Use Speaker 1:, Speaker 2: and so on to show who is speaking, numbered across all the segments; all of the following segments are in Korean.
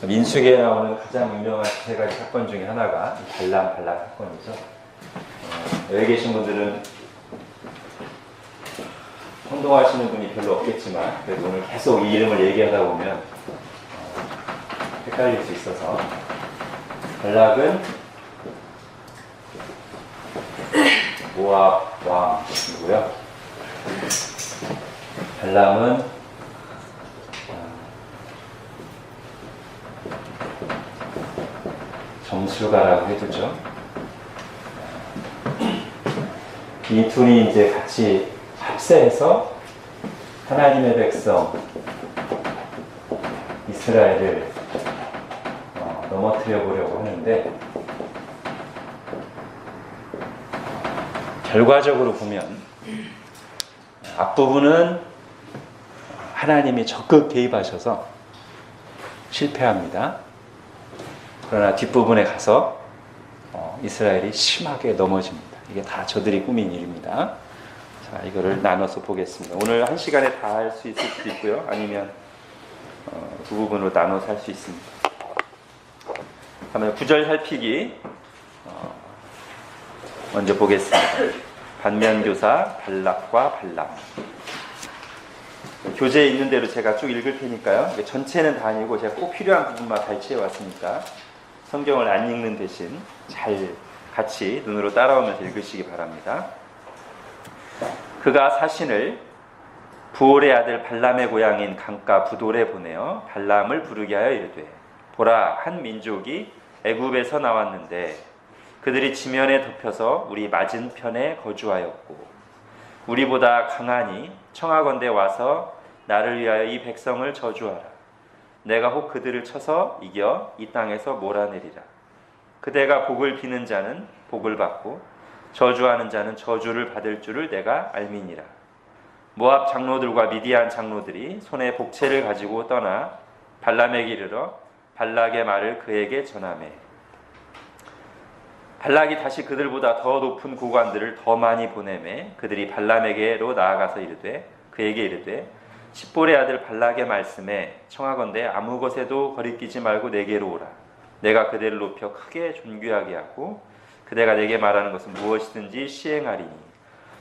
Speaker 1: 민수기에 나오는 가장 유명한 세 가지 사건 중에 하나가 발람 발락 사건이죠. 여기 계신 분들은 혼동하시는 분이 별로 없겠지만 그래도 오늘 계속 이 이름을 얘기하다 보면 헷갈릴 수 있어서 발락은 모압 왕이고요. 발람은 점술가라고 해두죠. 이 둘이 이제 같이 합세해서 하나님의 백성 이스라엘을 넘어뜨려 보려고 하는데, 결과적으로 보면 앞부분은 하나님이 적극 개입하셔서 실패합니다. 그러나 뒷부분에 가서 이스라엘이 심하게 넘어집니다. 이게 다 저들이 꾸민 일입니다. 자, 이거를 나눠서 보겠습니다. 오늘 한 시간에 다 할 수 있을 수도 있고요. 아니면 두 부분으로 나눠서 할 수 있습니다. 그러면 구절 살피기 먼저 보겠습니다. 반면교사 발락과 발람. 교재에 있는 대로 제가 쭉 읽을 테니까요. 전체는 다 아니고 제가 꼭 필요한 부분만 발췌해 왔으니까 성경을 안 읽는 대신 잘 같이 눈으로 따라오면서 읽으시기 바랍니다. 그가 사신을 부올의 아들 발람의 고향인 강가 부돌에 보내어 발람을 부르게 하여 이르되, 보라, 한 민족이 애굽에서 나왔는데 그들이 지면에 덮여서 우리 맞은편에 거주하였고 우리보다 강하니 청하건대 와서 나를 위하여 이 백성을 저주하라. 내가 혹 그들을 쳐서 이겨 이 땅에서 몰아내리라. 그대가 복을 비는 자는 복을 받고 저주하는 자는 저주를 받을 줄을 내가 알미니라. 모압 장로들과 미디안 장로들이 손에 복채를 가지고 떠나 발람에게 이르러 발락의 말을 그에게 전하매, 발락이 다시 그들보다 더 높은 고관들을 더 많이 보내매 그들이 발람에게로 나아가서 그에게 이르되 십볼의 아들 발락의 말씀에 청하건대 아무 것에도 거리끼지 말고 내게로 오라. 내가 그대를 높여 크게 존귀하게 하고 그대가 내게 말하는 것은 무엇이든지 시행하리니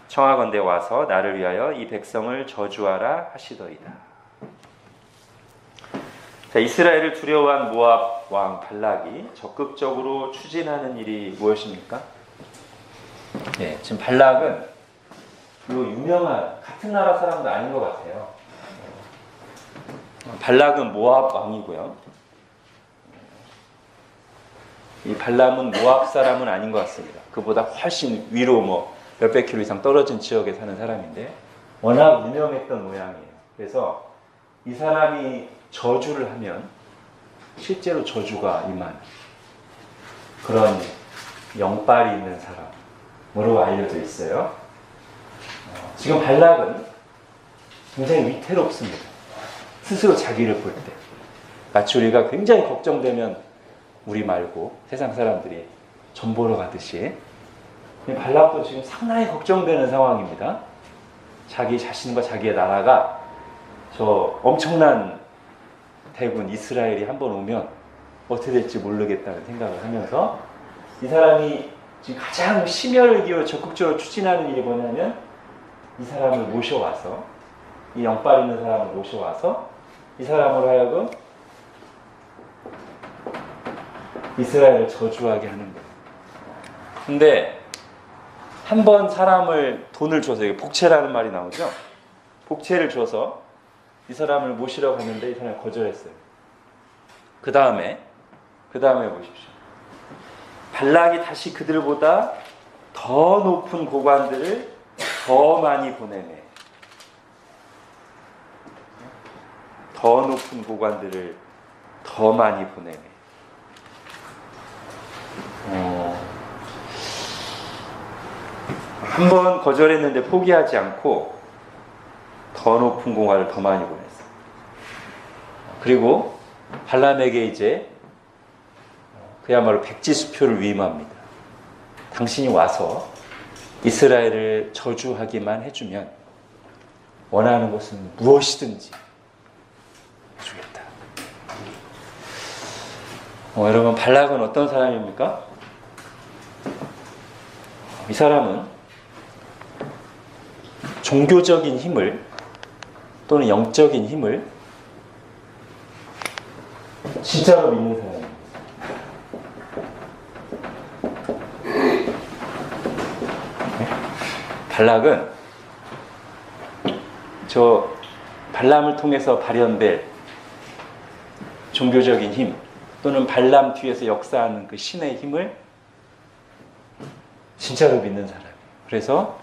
Speaker 1: 청하건대 와서 나를 위하여 이 백성을 저주하라 하시더이다. 자, 이스라엘을 두려워한 모압 왕 발락이 적극적으로 추진하는 일이 무엇입니까? 네, 지금 발락은 유명한 같은 나라 사람도 아닌 것 같아요. 발락은 모압 왕이고요. 이 발람은 모압 사람은 아닌 것 같습니다. 그보다 훨씬 위로 몇백 킬로 이상 떨어진 지역에 사는 사람인데 워낙 유명했던 모양이에요. 그래서 이 사람이 저주를 하면 실제로 저주가 임하는 그런 영빨이 있는 사람으로 알려져 있어요. 지금 발락은 굉장히 위태롭습니다. 스스로 자기를 볼 때. 마치 우리가 굉장히 걱정되면 우리 말고 세상 사람들이 전 보러 가듯이 발락도 지금 상당히 걱정되는 상황입니다. 자기 자신과 자기의 나라가 저 엄청난 대군 이스라엘이 한번 오면 어떻게 될지 모르겠다는 생각을 하면서 이 사람이 지금 가장 심혈을 기울여 적극적으로 추진하는 일이 뭐냐면 이 사람을 모셔와서, 이 영빨 있는 사람을 모셔와서 이 사람으로 하여금 이스라엘을 저주하게 하는 거예요. 근데 한 번 사람을 돈을 줘서, 이게 복채라는 말이 나오죠. 복채를 줘서 이 사람을 모시러 갔는데 이 사람이 거절했어요. 그 다음에 보십시오. 발락이 다시 그들보다 더 높은 고관들을 더 많이 보내네. 더 높은 고관들을 더 많이 보내네. 한 번 거절했는데 포기하지 않고 더 높은 고관을 더 많이 보냈어요. 그리고 발람에게 이제 그야말로 백지수표를 위임합니다. 당신이 와서 이스라엘을 저주하기만 해주면 원하는 것은 무엇이든지 해주겠다. 여러분, 발락은 어떤 사람입니까? 이 사람은 종교적인 힘을 또는 영적인 힘을 진짜로 믿는 사람입니다. 발락은 저 발람을 통해서 발현될 종교적인 힘 또는 발람 뒤에서 역사하는 그 신의 힘을 진짜로 믿는 사람이에요. 그래서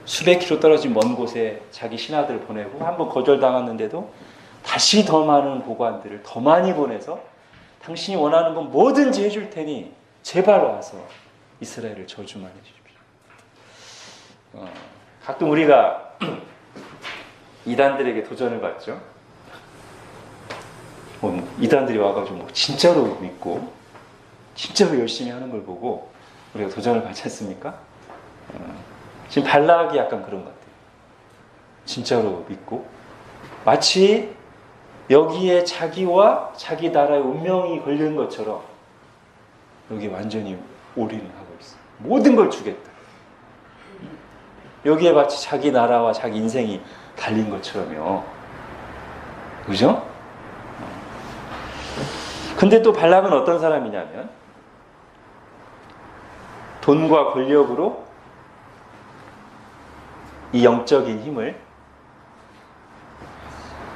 Speaker 1: 수백 킬로 떨어진 먼 곳에 자기 신하들을 보내고 한번 거절당했는데도 다시 더 많은 보관들을 더 많이 보내서 당신이 원하는 건 뭐든지 해줄 테니 제발 와서 이스라엘을 저주만 해주십시오. 가끔 우리가 이단들에게 도전을 받죠. 이단들이 와가지고 진짜로 믿고 진짜로 열심히 하는 걸 보고 우리가 도전을 받지 않습니까? 지금 발락이 약간 그런 것 같아요. 진짜로 믿고 마치 여기에 자기와 자기 나라의 운명이 걸린 것처럼 여기 완전히 올인하고 있어요. 모든 걸 주겠다. 여기에 마치 자기 나라와 자기 인생이 달린 것처럼요. 그죠? 근데 또 발락은 어떤 사람이냐면 돈과 권력으로 이 영적인 힘을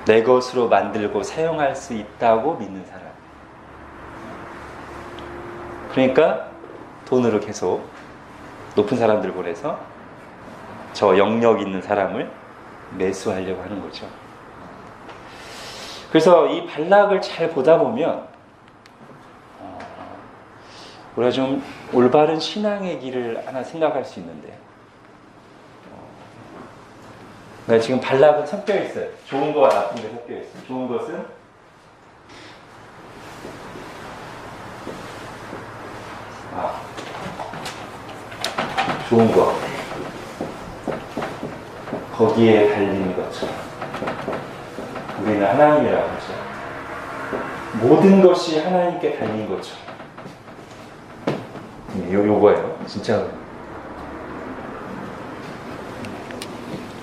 Speaker 1: 내 것으로 만들고 사용할 수 있다고 믿는 사람. 그러니까 돈으로 계속 높은 사람들 보내서 저 영역 있는 사람을 매수하려고 하는 거죠. 그래서 이 발락을 잘 보다 보면 우리가 좀 올바른 신앙의 길을 하나 생각할 수 있는데, 지금 발락은 섞여 있어요. 좋은 거와 나쁜 게 섞여 있어요. 좋은 것은 좋은 거, 거기에 달린 것처럼 우리는 하나님이라고 하죠. 모든 것이 하나님께 달린 것처럼. 요거예요. 진짜.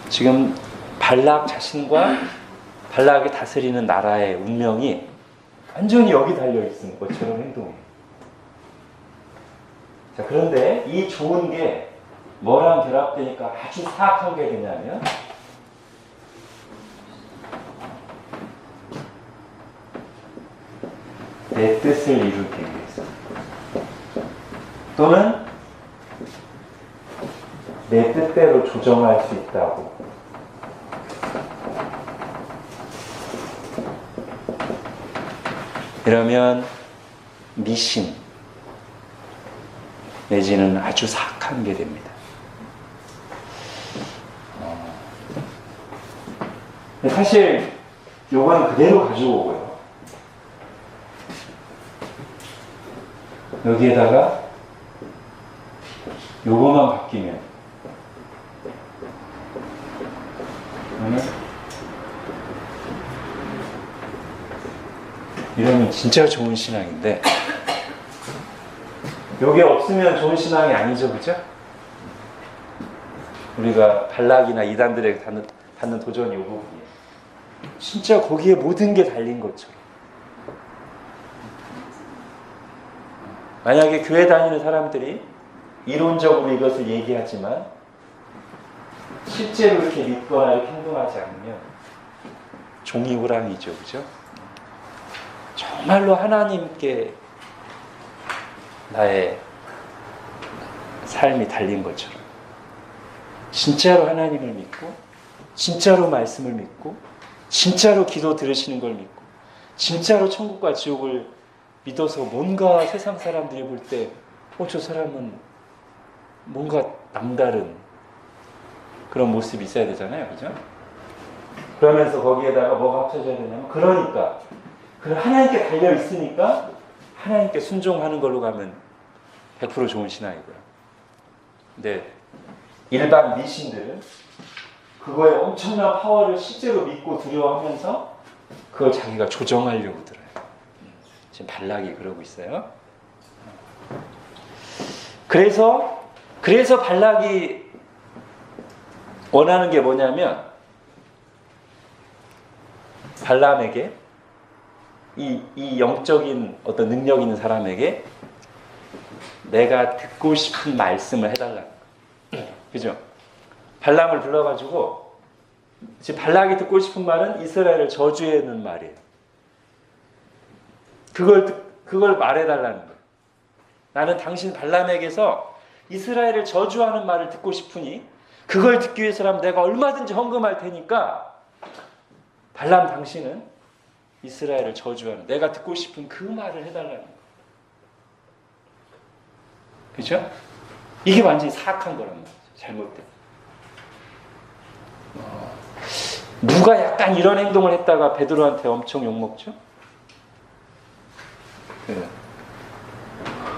Speaker 1: 지금 발락 자신과 발락이 다스리는 나라의 운명이 완전히 여기 달려있는 것처럼 행동해요. 자, 그런데 이 좋은 게 뭐랑 결합되니까 아주 사악한 게 되냐면 내 뜻을 이루기 위해서 또는 내 뜻대로 조정할 수 있다고. 이러면 미신 내지는 아주 사악한 게 됩니다. 사실 요거는 그대로 가지고 오고요. 여기에다가 요거만 바뀌면 이러면 진짜 좋은 신앙인데 여기에 없으면 좋은 신앙이 아니죠, 그죠? 우리가 발락이나 이단들에게 받는 도전이 이 부분이에요. 진짜 거기에 모든 게 달린 것처럼. 만약에 교회 다니는 사람들이 이론적으로 이것을 얘기하지만 실제로 이렇게 믿거나 이렇게 행동하지 않으면 종이 호랑이죠, 그죠? 정말로 하나님께 나의 삶이 달린 것처럼 진짜로 하나님을 믿고 진짜로 말씀을 믿고 진짜로 기도 들으시는 걸 믿고 진짜로 천국과 지옥을 믿어서 뭔가 세상 사람들이 볼 때 저 사람은 뭔가 남다른 그런 모습이 있어야 되잖아요, 그죠? 그러면서 거기에다가 뭐가 합쳐져야 되냐면 그러니까 하나님께 달려 있으니까 하나님께 순종하는 걸로 가면 100% 좋은 신앙이고요. 근데 일반 미신들은 그거에 엄청난 파워를 실제로 믿고 두려워하면서 그걸 자기가 조정하려고 들어요. 지금 발락이 그러고 있어요. 그래서 발락이 원하는 게 뭐냐면 발람에게 이 영적인 어떤 능력 있는 사람에게 내가 듣고 싶은 말씀을 해달라는 거예요. 그죠? 발람을 불러가지고 지금 발락이 듣고 싶은 말은 이스라엘을 저주하는 말이에요. 그걸 말해달라는 거예요. 나는 당신 발람에게서 이스라엘을 저주하는 말을 듣고 싶으니 그걸 듣기 위해서라면 내가 얼마든지 헌금할 테니까 발람 당신은 이스라엘을 저주하는 내가 듣고 싶은 그 말을 해달라는 거예요. 그렇죠? 이게 완전히 사악한 거란 말이죠. 잘못된. 누가 약간 이런 행동을 했다가 베드로한테 엄청 욕먹죠?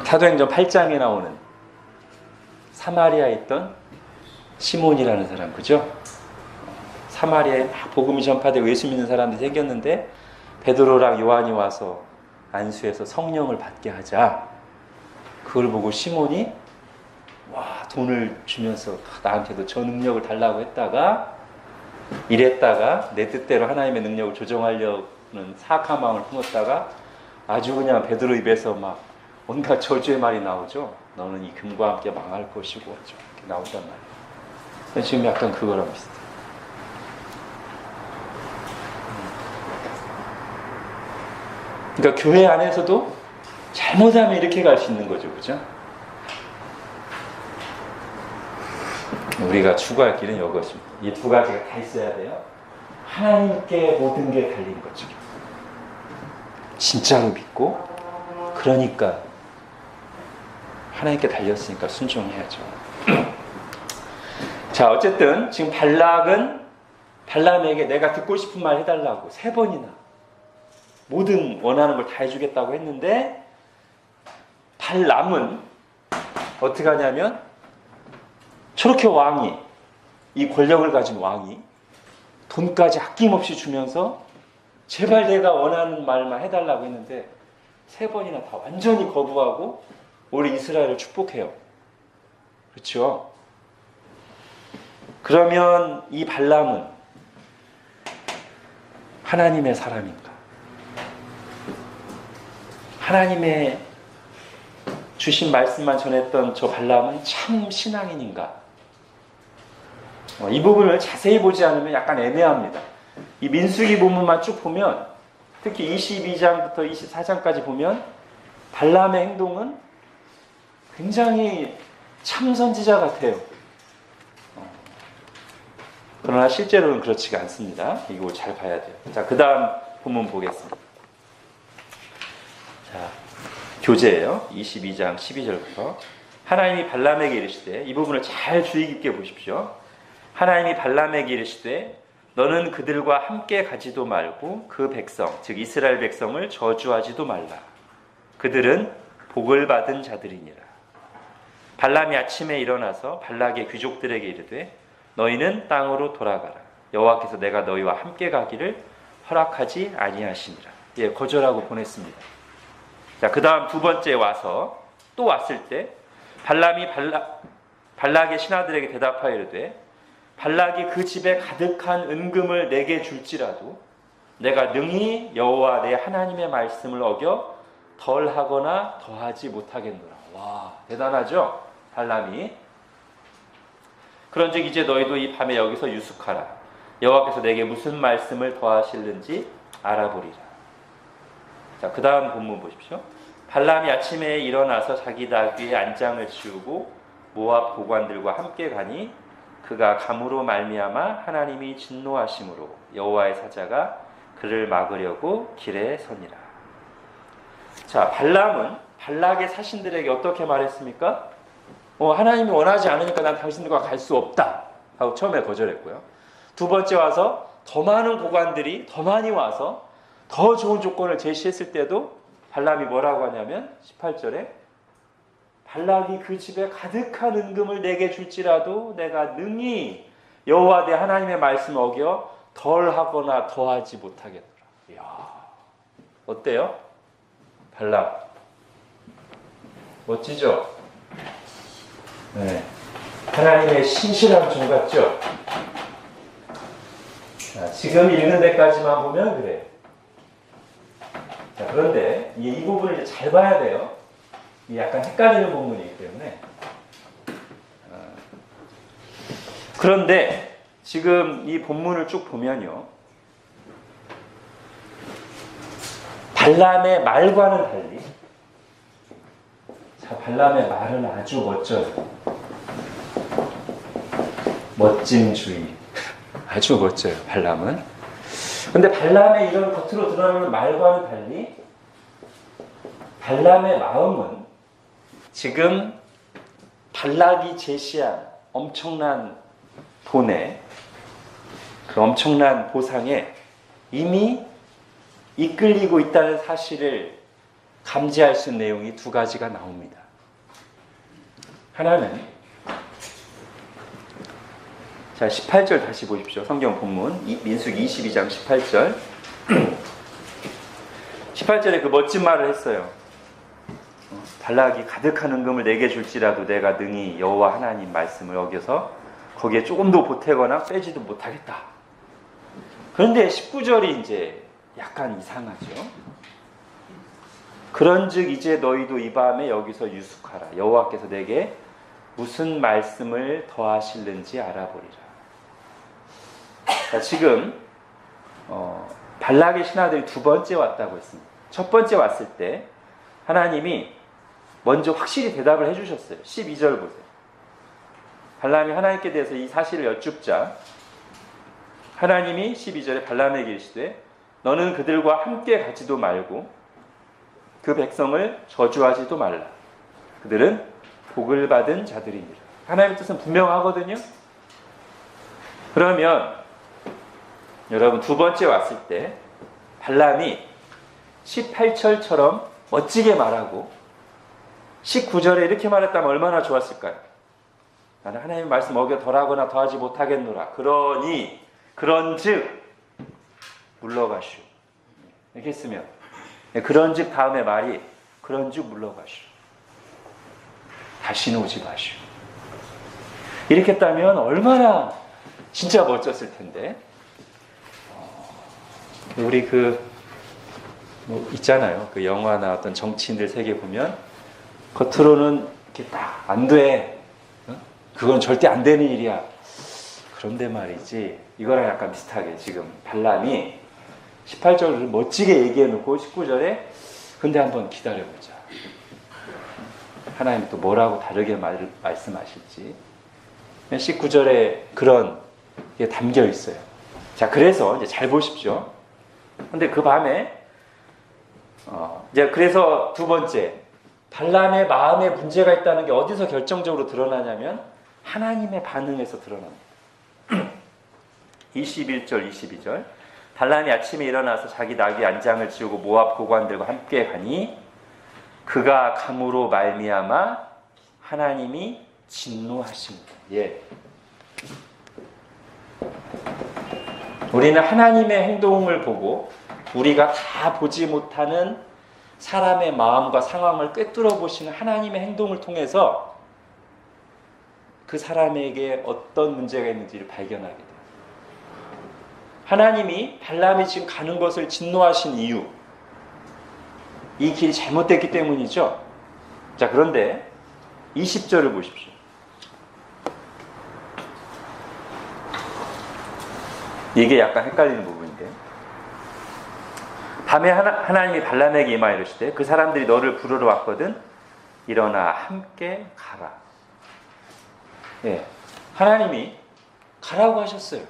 Speaker 1: 사도행전 8장에 나오는 사마리아에 있던 시몬이라는 사람, 그죠? 사마리아에 막 복음이 전파되고 예수 믿는 사람들이 생겼는데 베드로랑 요한이 와서 안수해서 성령을 받게 하자. 그걸 보고 시몬이 돈을 주면서 나한테도 저 능력을 달라고 했다가 이랬다가 내 뜻대로 하나님의 능력을 조정하려는 사악한 마음을 품었다가 아주 그냥 베드로 입에서 막 온갖 저주의 말이 나오죠. 너는 이 금과 함께 망할 것이고 이렇게 나온단 말이에요. 지금 약간 그거랑 비슷해요. 그러니까 교회 안에서도 잘못하면 이렇게 갈 수 있는 거죠. 그죠? 우리가 추구할 길은 이것입니다. 이 두 가지가 다 있어야 돼요. 하나님께 모든 게 달린 거죠. 진짜로 믿고 그러니까 하나님께 달렸으니까 순종해야죠. 자, 어쨌든 지금 발락은 발람에게 내가 듣고 싶은 말 해달라고 3번이나 모든 원하는 걸 다 해주겠다고 했는데 발람은 어떻게 하냐면 저렇게 왕이 이 권력을 가진 왕이 돈까지 아낌없이 주면서 제발 내가 원하는 말만 해달라고 했는데 3번이나 다 완전히 거부하고 우리 이스라엘을 축복해요. 그렇죠? 그러면 이 발람은 하나님의 사람인가? 하나님의 주신 말씀만 전했던 저 발람은 참 신앙인인가? 이 부분을 자세히 보지 않으면 약간 애매합니다. 이 민수기 본문만 쭉 보면 특히 22장부터 24장까지 보면 발람의 행동은 굉장히 참 선지자 같아요. 그러나 실제로는 그렇지가 않습니다. 이거 잘 봐야 돼요. 자, 그 다음 본문 보겠습니다. 자, 교재예요. 22장 12절부터 하나님이 발람에게 이르시되 이 부분을 잘 주의 깊게 보십시오. 하나님이 발람에게 이르시되 너는 그들과 함께 가지도 말고 그 백성 즉 이스라엘 백성을 저주하지도 말라. 그들은 복을 받은 자들이니라. 발람이 아침에 일어나서 발락의 귀족들에게 이르되 너희는 땅으로 돌아가라. 여호와께서 내가 너희와 함께 가기를 허락하지 아니하시니라. 예, 거절하고 보냈습니다. 자, 그 다음 두 번째 와서 또 왔을 때 발람이 발락의 신하들에게 대답하여 이르되 발락이 그 집에 가득한 은금을 내게 줄지라도 내가 능히 여호와 내 하나님의 말씀을 어겨 덜하거나 더하지 못하겠노라. 와, 대단하죠? 발람이. 그런즉 이제 너희도 이 밤에 여기서 유숙하라. 여호와께서 내게 무슨 말씀을 더하실는지 알아보리라. 자, 그 다음 본문 보십시오. 발람이 아침에 일어나서 자기 나귀의 안장을 치우고 모압 고관들과 함께 가니 그가 감으로 말미암아 하나님이 진노하심으로 여호와의 사자가 그를 막으려고 길에 서니라. 자, 발람은 발락의 사신들에게 어떻게 말했습니까? 하나님이 원하지 않으니까 난 당신들과 갈 수 없다 하고 처음에 거절했고요. 두 번째 와서 더 많은 고관들이 더 많이 와서 더 좋은 조건을 제시했을 때도 발람이 뭐라고 하냐면 18절에 발락이 그 집에 가득한 은금을 내게 줄지라도 내가 능히 여호와 내 하나님의 말씀을 어겨 덜하거나 더하지 못하겠노라. 이야, 어때요? 발람. 멋지죠? 네. 하나님의 신실한 종 같죠? 자, 지금 읽는 데까지만 보면 그래. 자, 그런데 이 부분을 이제 잘 봐야 돼요. 이 약간 헷갈리는 부분이기 때문에. 그런데 지금 이 본문을 쭉 보면요. 발람의 말과는 달리, 자, 발람의 말은 아주 멋져요. 멋짐주의. 아주 멋져요, 발람은. 근데 발람의 이런 겉으로 드러나는 말과는 달리, 발람의 마음은 지금 발락이 제시한 엄청난 돈에, 그 엄청난 보상에 이미 이끌리고 있다는 사실을 감지할 수 있는 내용이 두 가지가 나옵니다. 하나는, 자, 18절 다시 보십시오. 성경 본문 민수기 22장 18절. 18절에 그 멋진 말을 했어요. 발락이 가득한 은금을 내게 줄지라도 내가 능히 여호와 하나님 말씀을 어겨서 거기에 조금도 보태거나 빼지도 못하겠다. 그런데 19절이 이제 약간 이상하죠. 그런즉 이제 너희도 이 밤에 여기서 유숙하라. 여호와께서 내게 무슨 말씀을 더하실는지 알아보리라. 자, 지금 발락의 신하들이 두 번째 왔다고 했습니다. 첫 번째 왔을 때 하나님이 먼저 확실히 대답을 해주셨어요. 12절 보세요. 발람이 하나님께 대해서 이 사실을 여쭙자 하나님이 12절에 발람에게 이르시되 너는 그들과 함께 가지도 말고 그 백성을 저주하지도 말라. 그들은 복을 받은 자들이니라. 하나님의 뜻은 분명하거든요. 그러면 여러분 두 번째 왔을 때 발람이 18절처럼 멋지게 말하고 19절에 이렇게 말했다면 얼마나 좋았을까요? 나는 하나님의 말씀 어겨 덜하거나 더하지 못하겠노라. 그런즉 물러가시오. 이렇게 했으면 그런즉 다음에 말이 그런즉 물러가시오. 다시는 오지 마시오. 이렇게 했다면 얼마나 진짜 멋졌을 텐데. 우리 있잖아요. 그 영화나 어떤 정치인들 세계 보면 겉으로는 이렇게 딱 안 돼. 그건 절대 안 되는 일이야. 그런데 말이지. 이거랑 약간 비슷하게 지금 발람이 18절을 멋지게 얘기해놓고 19절에 근데 한번 기다려보자. 하나님 또 뭐라고 다르게 말씀하실지. 19절에 그런 게 담겨 있어요. 자, 그래서 이제 잘 보십시오. 근데 그 밤에 이제 그래서 두 번째 발람의 마음에 문제가 있다는 게 어디서 결정적으로 드러나냐면 하나님의 반응에서 드러납니다. 21절 22절 발람이 아침에 일어나서 자기 나귀 안장을 지우고 모압 고관들과 함께 가니 그가 감으로 말미암아 하나님이 진노하십니다. 예. 우리는 하나님의 행동을 보고 우리가 다 보지 못하는 사람의 마음과 상황을 꿰뚫어 보시는 하나님의 행동을 통해서 그 사람에게 어떤 문제가 있는지를 발견하게 돼요. 하나님이 발람이 지금 가는 것을 진노하신 이유, 이 길이 잘못됐기 때문이죠. 자, 그런데 20절을 보십시오. 이게 약간 헷갈리는 부분인데 밤에 하나님이 발람에게 임하여 이르시되 그 사람들이 너를 부르러 왔거든 일어나 함께 가라. 예, 하나님이 가라고 하셨어요.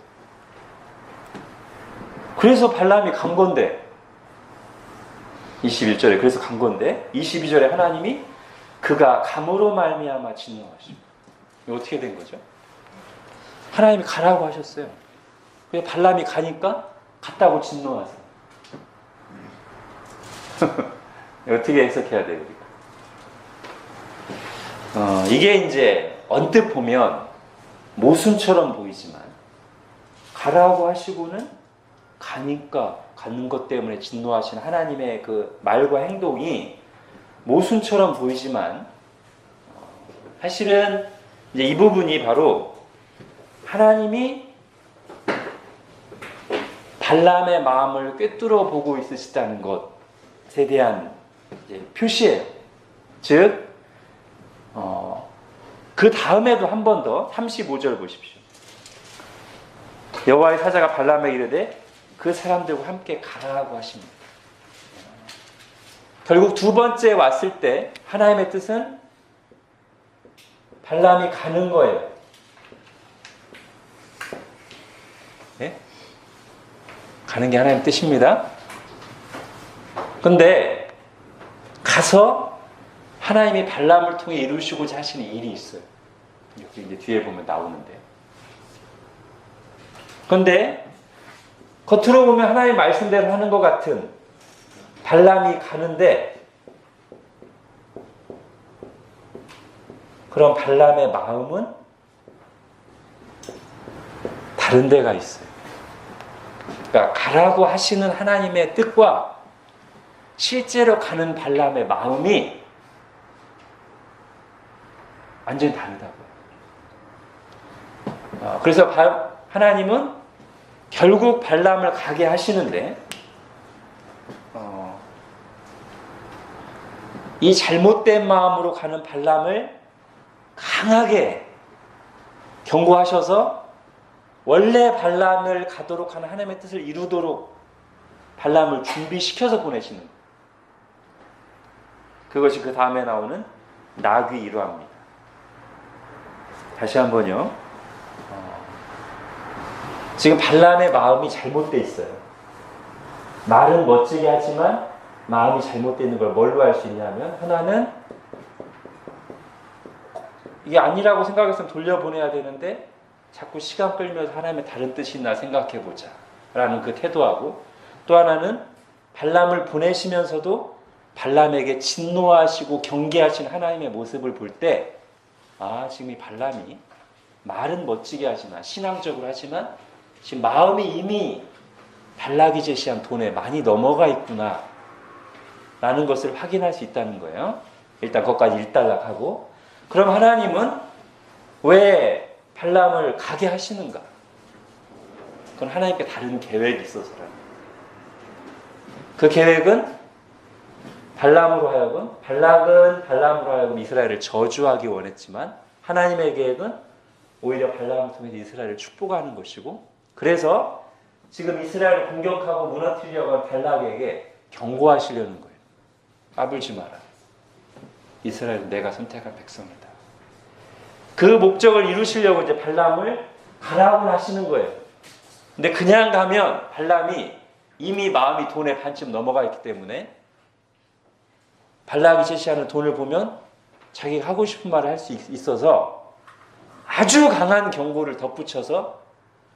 Speaker 1: 그래서 발람이 간 건데 21절에 그래서 간 건데 22절에 하나님이 그가 감으로 말미암아 진노하시고 이거 어떻게 된 거죠? 하나님이 가라고 하셨어요. 그래서 발람이 가니까 갔다고 진노하세요. 어떻게 해석해야 돼요, 우리가? 이게 이제 언뜻 보면 모순처럼 보이지만 가라고 하시고는 가니까 갖는 것 때문에 진노하신 하나님의 그 말과 행동이 모순처럼 보이지만 사실은 이제 이 부분이 바로 하나님이 발람의 마음을 꿰뚫어 보고 있으시다는 것에 대한 이제 표시예요. 즉, 그 다음에도 한 번 더 35절 보십시오. 여호와의 사자가 발람에게 이르되 그 사람들과 함께 가라고 하십니다. 결국 두 번째 왔을 때 하나님의 뜻은 발람이 가는 거예요. 네? 가는 게 하나님의 뜻입니다. 근데 가서 하나님이 발람을 통해 이루시고자 하시는 일이 있어요. 이렇게 이제 뒤에 보면 나오는데. 근데 겉으로 보면 하나님 말씀대로 하는 것 같은 발람이 가는데 그럼 발람의 마음은 다른 데가 있어요. 그러니까 가라고 하시는 하나님의 뜻과 실제로 가는 발람의 마음이 완전히 다르다고요. 그래서 하나님은 결국 발람을 가게 하시는데 이 잘못된 마음으로 가는 발람을 강하게 경고하셔서 원래 발람을 가도록 하는 하나님의 뜻을 이루도록 발람을 준비시켜서 보내시는 거예요. 그것이 그 다음에 나오는 나귀 일화입니다. 다시 한번요. 지금 발람의 마음이 잘못되어 있어요. 말은 멋지게 하지만 마음이 잘못되어 있는 걸 뭘로 알 수 있냐면 하나는 이게 아니라고 생각해서 돌려보내야 되는데 자꾸 시간 끌면서 하나님의 다른 뜻이 있나 생각해보자 라는 그 태도하고, 또 하나는 발람을 보내시면서도 발람에게 진노하시고 경계하신 하나님의 모습을 볼 때 지금 이 발람이 말은 멋지게 하지만 신앙적으로 하지만 지금 마음이 이미 발락이 제시한 돈에 많이 넘어가 있구나 라는 것을 확인할 수 있다는 거예요. 일단 그것까지 일단락하고, 그럼 하나님은 왜 발람을 가게 하시는가? 그건 하나님께 다른 계획이 있어서라는 거예요. 그 계획은 발람으로 하여금, 발락은 발람으로 하여금 이스라엘을 저주하기 원했지만 하나님의 계획은 오히려 발람을 통해서 이스라엘을 축복하는 것이고, 그래서 지금 이스라엘을 공격하고 무너뜨리려고 한 발락에게 경고하시려는 거예요. 까불지 마라. 이스라엘은 내가 선택한 백성이다. 그 목적을 이루시려고 이제 발람을 가라고 하시는 거예요. 근데 그냥 가면 발람이 이미 마음이 돈에 반쯤 넘어가 있기 때문에 발락이 제시하는 돈을 보면 자기가 하고 싶은 말을 할 수 있어서 아주 강한 경고를 덧붙여서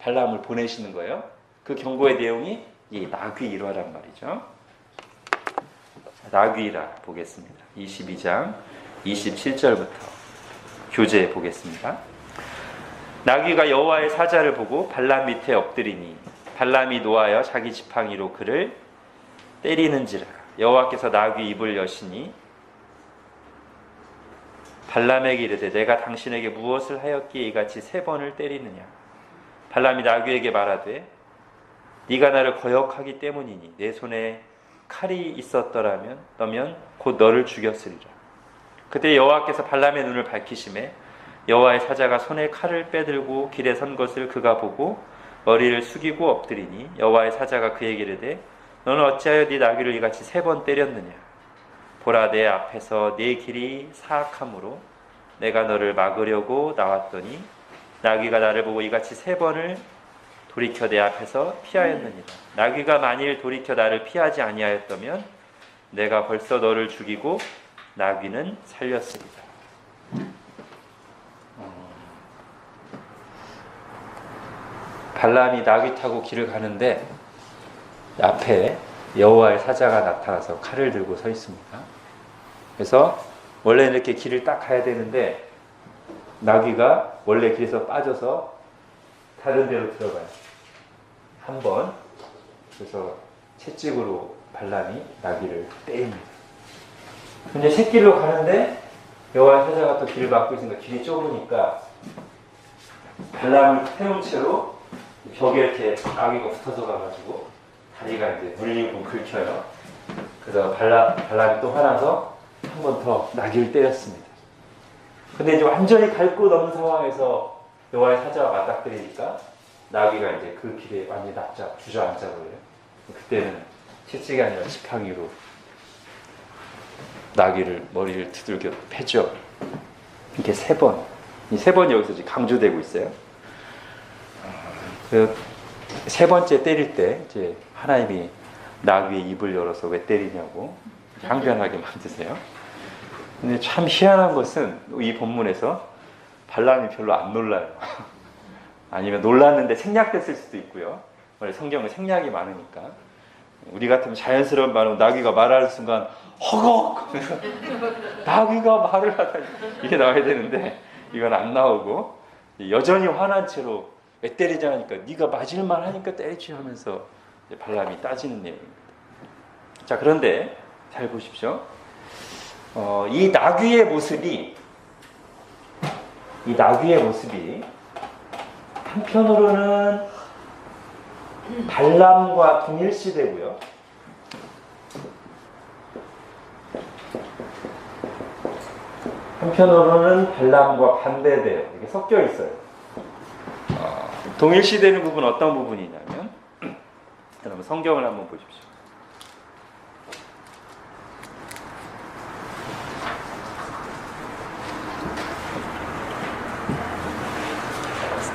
Speaker 1: 발람을 보내시는 거예요. 그 경고의 내용이 이 나귀 일화란 말이죠. 나귀 일화 보겠습니다. 22장 27절부터 교재 보겠습니다. 나귀가 여호와의 사자를 보고 발람 밑에 엎드리니 발람이 노하여 자기 지팡이로 그를 때리는지라. 여호와께서 나귀 입을 여시니 발람에게 이르되 내가 당신에게 무엇을 하였기에 이같이 3번을 때리느냐. 발람이 나귀에게 말하되 네가 나를 거역하기 때문이니 내 손에 칼이 있었더라면 너면 곧 너를 죽였으리라. 그때 여호와께서 발람의 눈을 밝히시매 여호와의 사자가 손에 칼을 빼들고 길에 선 것을 그가 보고 머리를 숙이고 엎드리니 여호와의 사자가 그에게 이르되 너는 어찌하여 네 나귀를 이같이 3번 때렸느냐. 보라 내 앞에서 네 길이 사악함으로 내가 너를 막으려고 나왔더니 나귀가 나를 보고 이같이 3번을 돌이켜 내 앞에서 피하였느니라. 나귀가 만일 돌이켜 나를 피하지 아니하였다면 내가 벌써 너를 죽이고 나귀는 살렸으리라. 발람이 나귀 타고 길을 가는데 앞에 여호와의 사자가 나타나서 칼을 들고 서 있습니다. 그래서 원래 이렇게 길을 딱 가야 되는데 나귀가 원래 길에서 빠져서 다른 데로 들어가요. 한 번. 그래서 채찍으로 발람이 나귀를 때립니다. 근데 새길로 가는데 여호와의 사자가 또 길을 막고 있으니까 길이 좁으니까 발람을 태운 채로 벽에 이렇게 나귀가 붙어서 가가지고 다리가 이제 물리고 긁혀요. 그래서 발람이 또 화나서 한 번 더 나귀를 때렸습니다. 근데 이제 완전히 갈 곳 없는 상황에서 여호와의 사자가 맞닥뜨리니까 나귀가 이제 그 길에 완전히 주저앉아 버려요. 그때는 채찍이 아니라 지팡이로 나귀를 머리를 두들겨 패죠. 이렇게 3번. 이 3번이 여기서 지금 강조되고 있어요. 그 3번째 때릴 때 이제 하나님이 나귀의 입을 열어서 왜 때리냐고 항변하게 만드세요. 근데 참 희한한 것은 이 본문에서 발람이 별로 안 놀라요. 아니면 놀랐는데 생략됐을 수도 있고요. 원래 성경은 생략이 많으니까. 우리 같으면 자연스러운 말은 나귀가 말하는 순간 허걱! 나귀가 말을 하다니 이게 나와야 되는데 이건 안 나오고 여전히 화난 채로 왜 때리지 않으니까 네가 맞을만 하니까 때리지 하면서 발람이 따지는 내용입니다. 자, 그런데 잘 보십시오. 이 나귀의 모습이 한편으로는 발람과 동일시되고요. 한편으로는 발람과 반대돼요. 이게 섞여 있어요. 동일시되는 부분은 어떤 부분이냐면 여러분 성경을 한번 보십시오.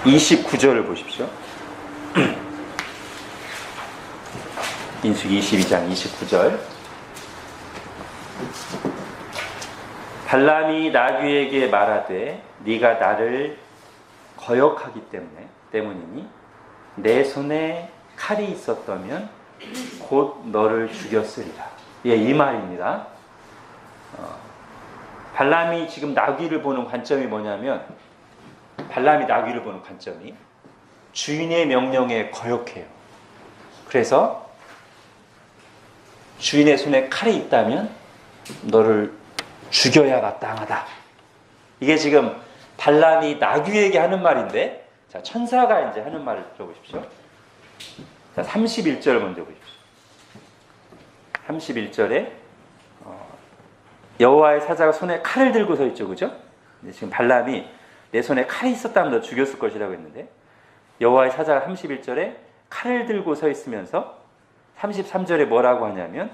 Speaker 1: (29절을) 보십시오. 민수기 22장 29절. 발람이 나귀에게 말하되 네가 나를 거역하기 때문이니 내 손에 칼이 있었다면 곧 너를 죽였으리라. 예, 이 말입니다. 발람이 지금 나귀를 보는 관점이 뭐냐면 발람이 나귀를 보는 관점이 주인의 명령에 거역해요. 그래서 주인의 손에 칼이 있다면 너를 죽여야 마땅하다. 이게 지금 발람이 나귀에게 하는 말인데, 자, 천사가 이제 하는 말을 들어보십시오. 자, 31절 먼저 보십시오. 31절에 여호와의 사자가 손에 칼을 들고 서 있죠, 그죠? 지금 발람이 내 손에 칼이 있었다면 너 죽였을 것이라고 했는데 여호와의 사자가 31절에 칼을 들고 서 있으면서 33절에 뭐라고 하냐면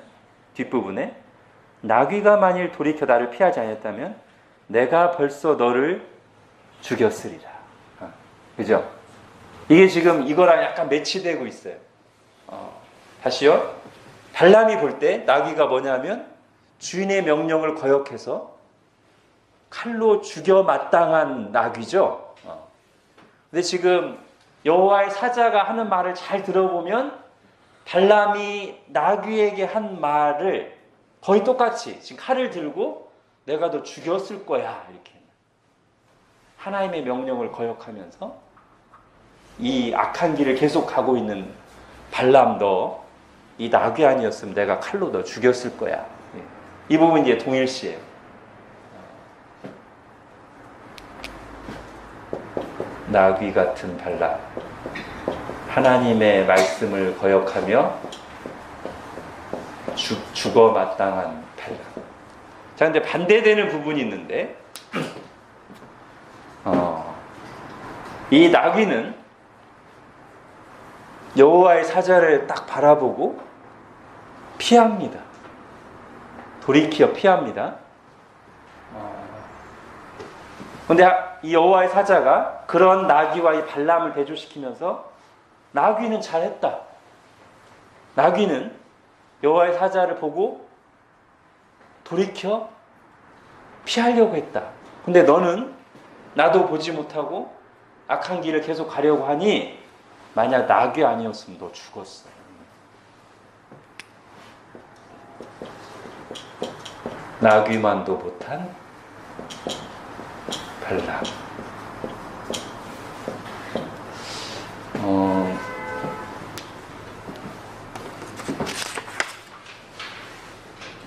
Speaker 1: 뒷부분에 나귀가 만일 돌이켜 나를 피하지 않았다면 내가 벌써 너를 죽였으리라. 그죠? 이게 지금 이거랑 약간 매치되고 있어요. 다시요. 발람이 볼 때 나귀가 뭐냐면 주인의 명령을 거역해서 칼로 죽여 마땅한 나귀죠. 근데 지금 여호와의 사자가 하는 말을 잘 들어보면 발람이 나귀에게 한 말을 거의 똑같이 지금 칼을 들고 내가 너 죽였을 거야 이렇게 하나님의 명령을 거역하면서 이 악한 길을 계속 가고 있는 발람, 너 이 나귀 아니었으면 내가 칼로 너 죽였을 거야. 이 부분이 이제 동일시예요. 나귀 같은 발람, 하나님의 말씀을 거역하며 죽어 마땅한 발람. 자, 근데 반대되는 부분이 있는데, 이 나귀는 여호와의 사자를 딱 바라보고 피합니다. 돌이켜 피합니다. 그런데 이 여호와의 사자가 그런 나귀와 이 발람을 대조시키면서 나귀는 잘했다. 나귀는 여호와의 사자를 보고 돌이켜 피하려고 했다. 근데 너는 나도 보지 못하고 악한 길을 계속 가려고 하니 만약 나귀 아니었으면 너 죽었어. 나귀만도 못한 발람.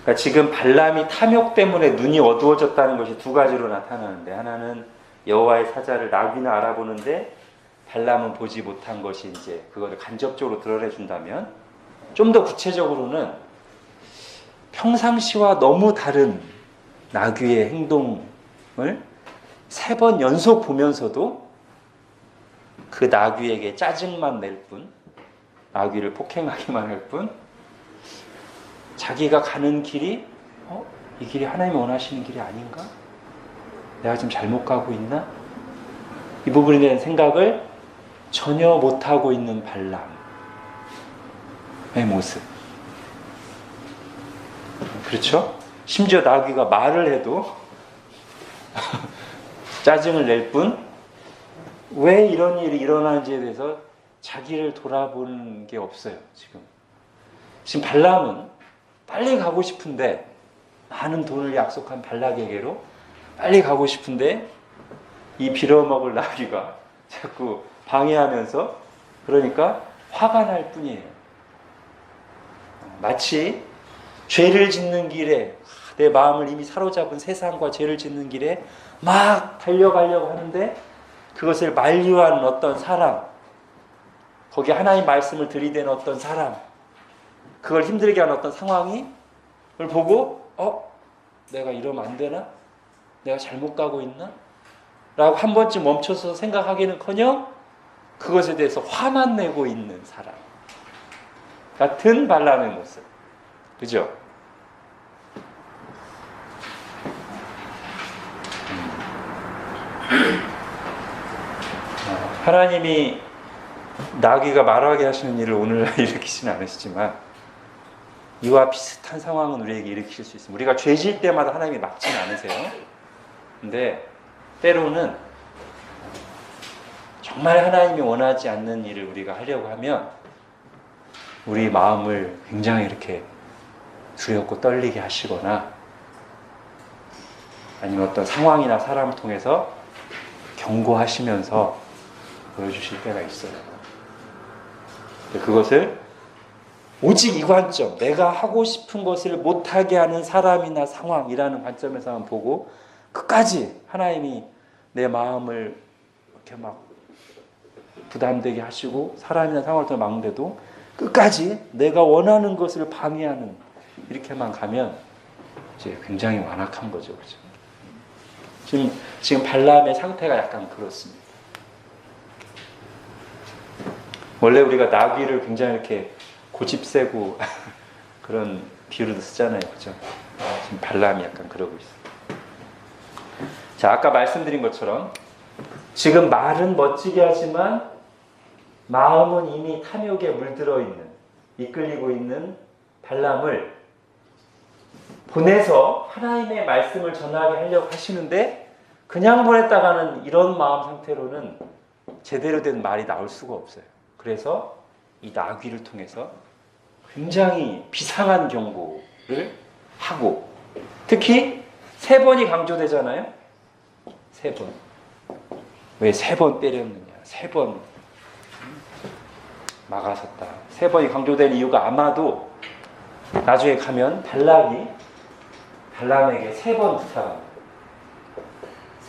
Speaker 1: 그러니까 지금 발람이 탐욕 때문에 눈이 어두워졌다는 것이 두 가지로 나타나는데, 하나는 여호와의 사자를 나귀는 알아보는데 발람은 보지 못한 것이 이제 그거를 간접적으로 드러내 준다면, 좀 더 구체적으로는 평상시와 너무 다른 나귀의 행동을 3번 연속 보면서도 그 나귀에게 짜증만 낼 뿐, 나귀를 폭행하기만 할 뿐, 자기가 가는 길이 이 길이 하나님이 원하시는 길이 아닌가? 내가 지금 잘못 가고 있나? 이 부분에 대한 생각을 전혀 못하고 있는 발람의 모습. 그렇죠? 심지어 나귀가 말을 해도 짜증을 낼 뿐, 왜 이런 일이 일어나는지에 대해서 자기를 돌아보는 게 없어요. 지금 발람은 빨리 가고 싶은데, 많은 돈을 약속한 발락에게로 빨리 가고 싶은데 이 빌어먹을 나귀가 자꾸 방해하면서, 그러니까 화가 날 뿐이에요. 마치 죄를 짓는 길에, 내 마음을 이미 사로잡은 세상과 죄를 짓는 길에 막 달려가려고 하는데 그것을 만류하는 어떤 사람, 거기에 하나님 말씀을 들이대는 어떤 사람, 그걸 힘들게 하는 어떤 상황이 을 보고 내가 이러면 안 되나? 내가 잘못 가고 있나? 라고 한 번쯤 멈춰서 생각하기는커녕 그것에 대해서 화만 내고 있는 사람 같은 발람의 모습. 그죠? 하나님이 나귀가 말하게 하시는 일을 오늘 일으키지는 않으시지만 이와 비슷한 상황은 우리에게 일으킬 수 있습니다. 우리가 죄질 때마다 하나님이 막지는 않으세요. 근데 때로는 정말 하나님이 원하지 않는 일을 우리가 하려고 하면 우리 마음을 굉장히 이렇게 두렵고 떨리게 하시거나, 아니면 어떤 상황이나 사람을 통해서 경고하시면서 보여주실 때가 있어요. 그것을 오직 이 관점, 내가 하고 싶은 것을 못하게 하는 사람이나 상황이라는 관점에서만 보고 끝까지 하나님이 내 마음을 이렇게 막 부담되게 하시고 사람이나 상황을 통해 막는데도 끝까지 내가 원하는 것을 방해하는, 이렇게만 가면 이제 굉장히 완악한 거죠. 그죠? 지금 발람의 상태가 약간 그렇습니다. 원래 우리가 나귀를 굉장히 이렇게 고집세고 그런 비유를 쓰잖아요. 그죠? 지금 발람이 약간 그러고 있어요. 자, 아까 말씀드린 것처럼 지금 말은 멋지게 하지만 마음은 이미 탐욕에 물들어 있는, 이끌리고 있는 발람을 보내서 하나님의 말씀을 전하게 하려고 하시는데, 그냥 보냈다가는 이런 마음 상태로는 제대로 된 말이 나올 수가 없어요. 그래서 이 나귀를 통해서 굉장히 비상한 경고를 하고, 특히 3번이 강조되잖아요. 3번. 왜 3번 때렸느냐? 3번 막아섰다. 3번이 강조된 이유가 아마도 나중에 가면 발락이 발람에게 3번 부탁합니다.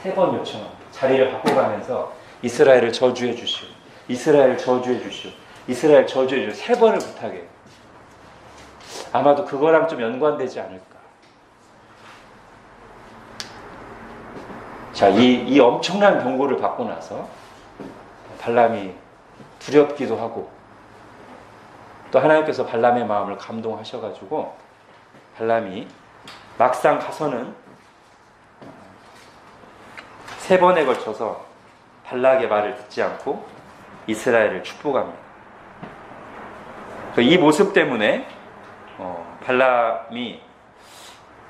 Speaker 1: 3번 요청합니다. 자리를 바꿔가면서 이스라엘을 저주해 주시오. 이스라엘 저주해 주시오. 이스라엘 저주해 주시오. 3번을 부탁해요. 아마도 그거랑 좀 연관되지 않을까. 자, 이 엄청난 경고를 받고 나서 발람이 두렵기도 하고, 또 하나님께서 발람의 마음을 감동하셔가지고 발람이 막상 가서는 3번에 걸쳐서 발락의 말을 듣지 않고 이스라엘을 축복합니다. 이 모습 때문에 발람이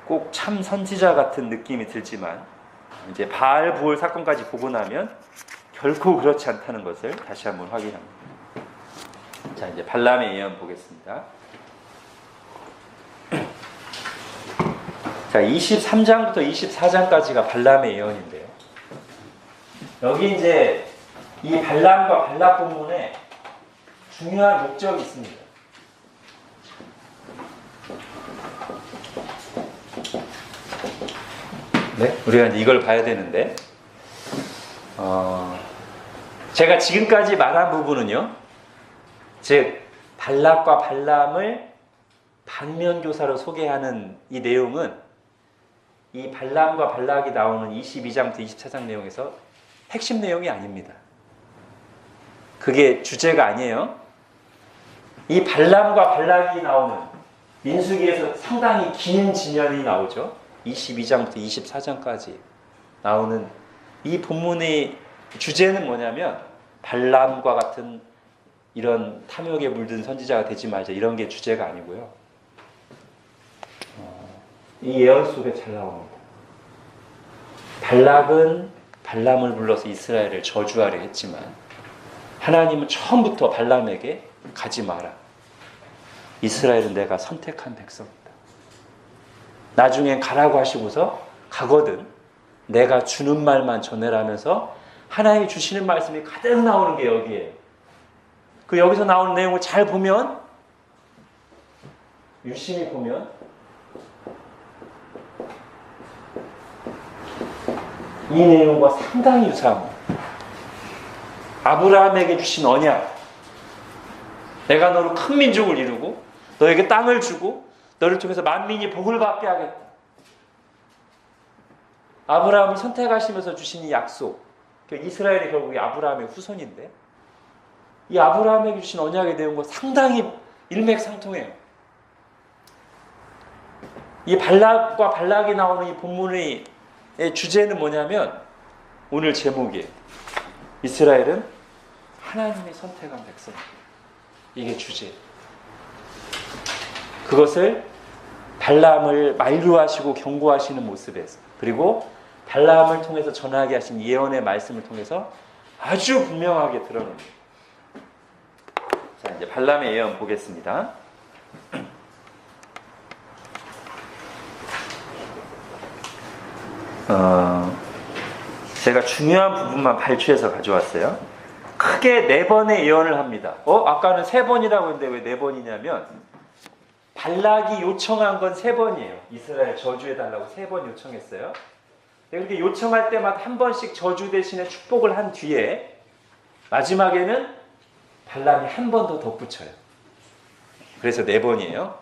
Speaker 1: 꼭 참 선지자 같은 느낌이 들지만, 이제 바알 부올 사건까지 보고 나면 결코 그렇지 않다는 것을 다시 한번 확인합니다. 자, 이제 발람의 예언 보겠습니다. 자, 23장부터 24장까지가 발람의 예언인데요. 여기 이제 이 발람과 발락 본문에 중요한 목적이 있습니다. 네? 우리가 이제 이걸 봐야 되는데, 제가 지금까지 말한 부분은요, 즉 발락과 발람을 반면교사로 소개하는 이 내용은 이 발람과 발락이 나오는 22장부터 24장 내용에서 핵심 내용이 아닙니다. 그게 주제가 아니에요. 이 발람과 발락이 나오는 민수기에서 상당히 긴 진연이 나오죠. 22장부터 24장까지 나오는 이 본문의 주제는 뭐냐면 발람과 같은 이런 탐욕에 물든 선지자가 되지 말자, 이런 게 주제가 아니고요. 이 예언 속에 잘 나옵니다. 발락은 발람을 불러서 이스라엘을 저주하려 했지만 하나님은 처음부터 발람에게 가지 마라. 이스라엘은 내가 선택한 백성이다. 나중엔 가라고 하시고서 가거든 내가 주는 말만 전해라면서 하나님이 주시는 말씀이 가득 나오는 게 여기에요. 그 여기서 나오는 내용을 잘 보면, 유심히 보면 이 내용과 상당히 유사합니다. 아브라함에게 주신 언약, 내가 너로 큰 민족을 이루고 너에게 땅을 주고 너를 통해서 만민이 복을 받게 하겠다. 아브라함을 선택하시면서 주신 이 약속, 이스라엘이 결국 아브라함의 후손인데 이 아브라함에게 주신 언약의 내용과 상당히 일맥상통해요. 이 발락과 발락이 나오는 이 본문의 주제는 뭐냐면 오늘 제목이에요. 이스라엘은 하나님이 선택한 백성이에요. 이게 주제예요. 그것을 발람을 만류하시고 경고하시는 모습에서, 그리고 발람을 통해서 전하게 하신 예언의 말씀을 통해서 아주 분명하게 드러냅니다. 자, 이제 발람의 예언 보겠습니다. 제가 중요한 부분만 발췌해서 가져왔어요. 크게 4번의 예언을 합니다. 아까는 3번이라고 했는데 왜 4번이냐면 발락이 요청한 건 3번이에요. 이스라엘 저주해달라고 3번 요청했어요. 그렇게 요청할 때마다 한 번씩 저주 대신에 축복을 한 뒤에 마지막에는 발람이 한 번 더 덧붙여요. 그래서 4번이에요.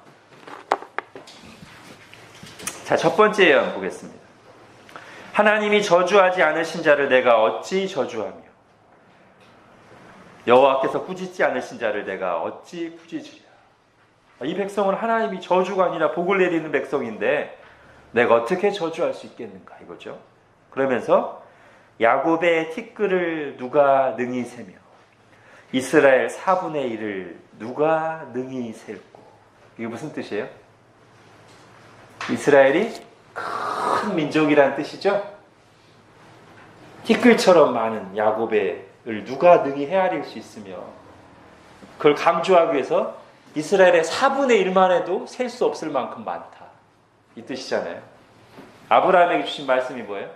Speaker 1: 자, 첫 번째 예언 보겠습니다. 하나님이 저주하지 않으신 자를 내가 어찌 저주하며 여호와께서 꾸짖지 않으신 자를 내가 어찌 꾸짖으랴. 이 백성은 하나님이 저주가 아니라 복을 내리는 백성인데 내가 어떻게 저주할 수 있겠는가 이거죠. 그러면서 야곱의 티끌을 누가 능히 세며 이스라엘 4분의 1을 누가 능히 셀고. 이게 무슨 뜻이에요? 이스라엘이 큰 민족이란 뜻이죠. 티끌처럼 많은 야곱을 누가 능히 헤아릴 수 있으며, 그걸 강조하기 위해서 이스라엘의 4분의 1만 해도 셀 수 없을 만큼 많다, 이 뜻이잖아요. 아브라함에게 주신 말씀이 뭐예요?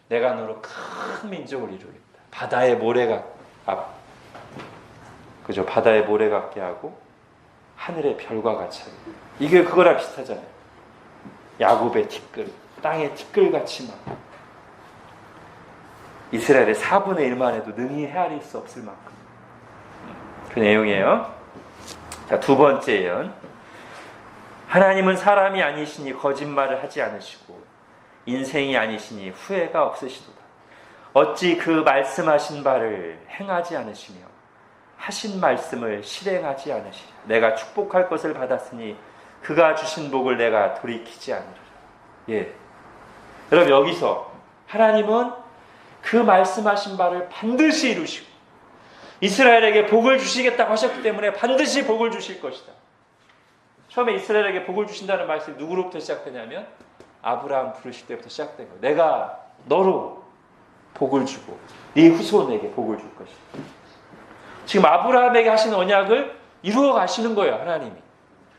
Speaker 1: 내가 너로 큰 민족을 이루겠다. 바다의 모래가 그죠? 바다의 모래 같게 하고 하늘의 별과 같이 하고. 이게 그거랑 비슷하잖아요. 야곱의 티끌, 땅의 티끌같이 많고 이스라엘의 4분의 1만 해도 능히 헤아릴 수 없을 만큼. 그 내용이에요. 자, 두 번째 예언. 하나님은 사람이 아니시니 거짓말을 하지 않으시고 인생이 아니시니 후회가 없으시도다. 어찌 그 말씀하신 바를 행하지 않으시며 하신 말씀을 실행하지 않으시랴. 내가 축복할 것을 받았으니 그가 주신 복을 내가 돌이키지 않으리라. 예. 여러분, 여기서 하나님은 그 말씀하신 바를 반드시 이루시고 이스라엘에게 복을 주시겠다고 하셨기 때문에 반드시 복을 주실 것이다. 처음에 이스라엘에게 복을 주신다는 말씀이 누구로부터 시작되냐면 아브라함 부르실 때부터 시작된 거예요. 내가 너로 복을 주고 네 후손에게 복을 줄 것이다. 지금 아브라함에게 하신 언약을 이루어 가시는 거예요, 하나님이.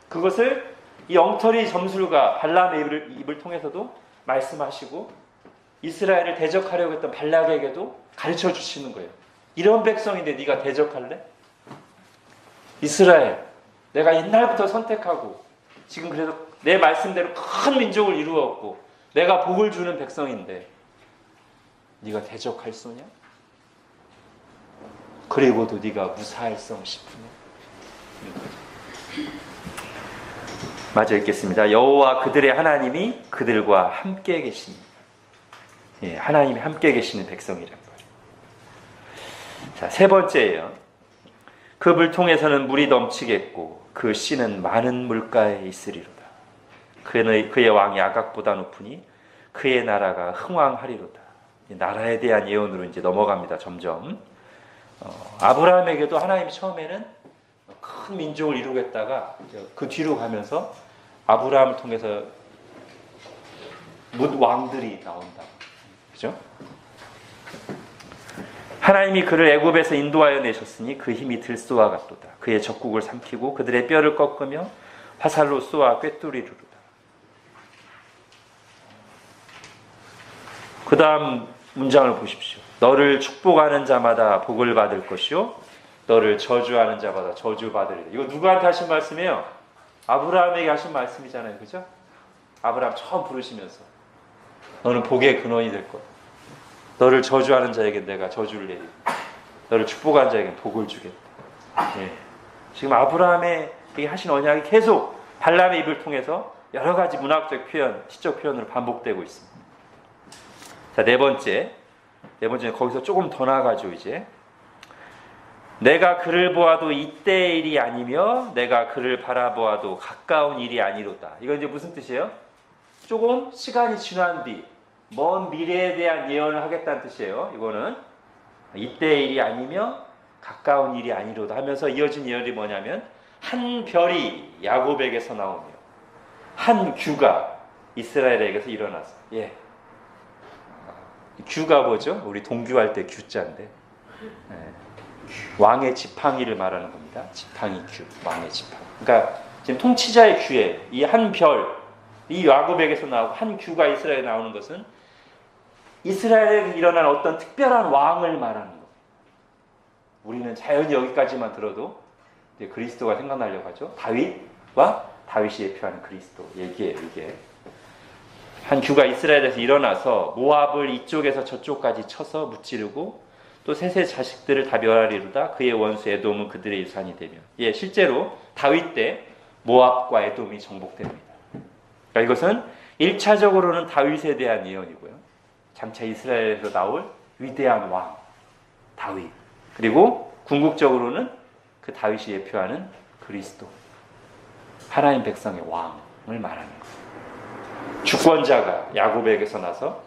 Speaker 1: 그것을 이 엉터리 점술가 발람의 입을 통해서도 말씀하시고 이스라엘을 대적하려고 했던 발락에게도 가르쳐 주시는 거예요. 이런 백성인데 네가 대적할래? 이스라엘, 내가 옛날부터 선택하고 지금 그래서 내 말씀대로 큰 민족을 이루었고 내가 복을 주는 백성인데 네가 대적할 소냐? 그리고도 네가 무사할성 싶으냐? 마저 읽겠습니다. 여호와 그들의 하나님이 그들과 함께 계십니다. 예, 하나님이 함께 계시는 백성이란 말이에요. 자, 세 번째예요. 그 물통에서는 물이 넘치겠고 그 씨는 많은 물가에 있으리로다. 그의 왕이 아각보다 높으니 그의 나라가 흥왕하리로다. 나라에 대한 예언으로 이제 넘어갑니다. 점점. 아브라함에게도 하나님이 처음에는 큰 민족을 이루겠다가 그 뒤로 가면서 아브라함을 통해서 왕들이 나온다. 그죠? 하나님이 그를 애굽에서 인도하여 내셨으니 그 힘이 들소와 같도다. 그의 적국을 삼키고 그들의 뼈를 꺾으며 화살로 쏘아 꿰뚫이리로다. 그 다음 문장을 보십시오. 너를 축복하는 자마다 복을 받을 것이요 너를 저주하는 자마다 저주받으리라. 이거 누구한테 하신 말씀이에요? 아브라함에게 하신 말씀이잖아요. 그죠? 아브라함 처음 부르시면서 너는 복의 근원이 될 거야. 너를 저주하는 자에게 내가 저주를 내리고 너를 축복하는 자에게 복을 주겠다. 예. 지금 아브라함에게 하신 언약이 계속 발람의 입을 통해서 여러 가지 문학적 표현, 시적 표현으로 반복되고 있습니다. 자, 네 번째는 거기서 조금 더 나아가죠. 이제 내가 그를 보아도 이때의 일이 아니며 내가 그를 바라보아도 가까운 일이 아니로다. 이건 이제 무슨 뜻이에요? 조금 시간이 지난 뒤 먼 미래에 대한 예언을 하겠다는 뜻이에요. 이거는 이때의 일이 아니며 가까운 일이 아니로다 하면서 이어진 예언이 뭐냐면 한 별이 야곱에게서 나오며 한 규가 이스라엘에게서 일어나서 규가 뭐죠? 우리 동규할 때 규자인데 왕의 지팡이를 말하는 겁니다. 지팡이 규, 왕의 지팡이. 그러니까 지금 통치자의 규에 이 한 별, 이 야곱에게서 나오고 한 규가 이스라엘에 나오는 것은 이스라엘에 일어난 어떤 특별한 왕을 말하는 겁니다. 우리는 자연히 여기까지만 들어도 이제 그리스도가 생각나려고 하죠. 다윗과 다윗이 예표하는 그리스도 얘기예요. 이게 한 규가 이스라엘에서 일어나서 모압을 이쪽에서 저쪽까지 쳐서 무찌르고 또 셋의 자식들을 다 멸하리로다. 그의 원수 에돔은 그들의 유산이 되며. 실제로 다윗 때 모압과 에돔이 정복됩니다. 그러니까 이것은 1차적으로는 다윗에 대한 예언이고요. 장차 이스라엘에서 나올 위대한 왕 다윗, 그리고 궁극적으로는 그 다윗이 예표하는 그리스도, 하나님 백성의 왕을 말하는 거예요. 주권자가 야곱에게서 나서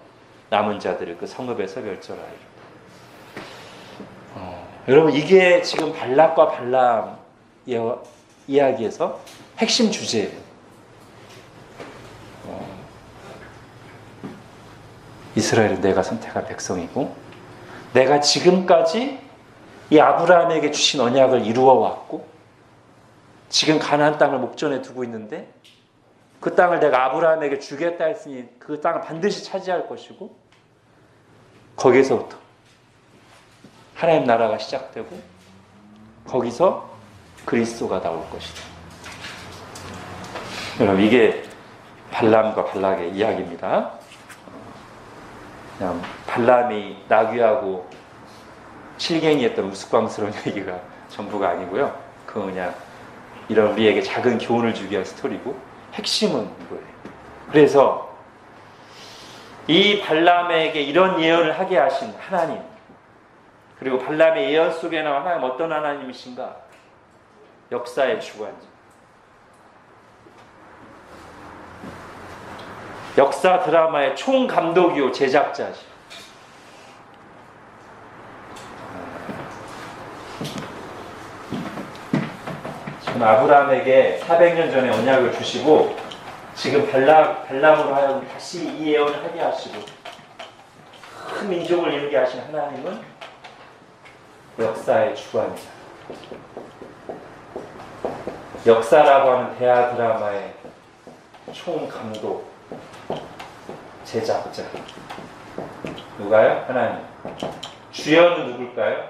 Speaker 1: 남은 자들을 그 성읍에서 멸절하리라. 여러분, 이게 지금 발락과 발람 이야기에서 핵심 주제예요. 이스라엘은 내가 선택한 백성이고 내가 지금까지 이 아브라함에게 주신 언약을 이루어 왔고 지금 가나안 땅을 목전에 두고 있는데 그 땅을 내가 아브라함에게 주겠다 했으니 그 땅을 반드시 차지할 것이고 거기에서부터 하나님 나라가 시작되고 거기서 그리스도가 나올 것이다. 여러분, 이게 발람과 발락의 이야기입니다. 그냥 발람이 나귀하고 실갱이했던 우스꽝스러운 얘기가 전부가 아니고요. 그냥 이런 우리에게 작은 교훈을 주기 위한 스토리고 핵심은 이거예요. 그래서 이 발람에게 이런 예언을 하게 하신 하나님, 그리고 발람의 예언 속에 나온 하나님 어떤 하나님이신가? 역사의 주관자, 역사 드라마의 총감독이요 제작자시. 지금 아브라함에게 400년 전에 언약을 주시고 지금 발람으로 하여금 다시 이 예언을 하게 하시고 큰 민족을 이루게 하신 하나님은 역사의 주관자, 역사라고 하는 대하 드라마의 총감독, 제작자. 누가요? 하나님. 주연은 누굴까요?